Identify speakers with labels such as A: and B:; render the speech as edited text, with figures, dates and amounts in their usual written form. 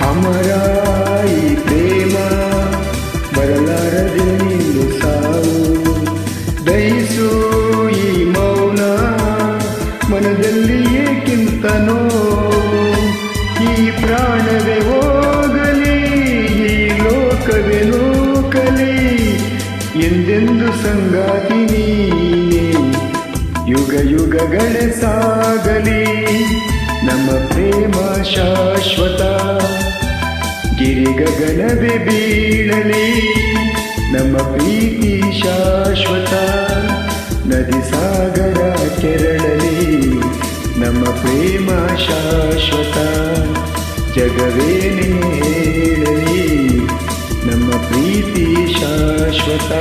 A: ಅಮರಾಯಿ ಪ್ರೇಮ ಬರಲಾರದೆಂದು ಸಾವು ದಯಿಸು ಈ ಮೌನ ಮನದಲ್ಲಿ ಏಕಿಂತನೋ ಈ ಪ್ರಾಣವೇ ಹೋಗಲಿ ಈ ಲೋಕವೇ ನೂಕಲಿ ಎಂದೆಂದು ಸಂಗಾತಿ ನೀನೇ ಯುಗ ಯುಗಗಳ ಸಾಗಲಿ ನಮ್ಮ ಪ್ರೇಮ ಶಾಶ್ವತ ಗಿರಿ ಗಗನವೇ ಬೀಳಲಿ ನಮ್ಮ ಪ್ರೀತಿ ಶಾಶ್ವತ ನದಿ ಸಾಗರ ಕೆರಳಲಿ ನಮ್ಮ ಪ್ರೇಮ ಶಾಶ್ವತ ಜಗವೇನೇ ಹೇಳಲಿ ನಮ್ಮ ಪ್ರೀತಿ ಶಾಶ್ವತ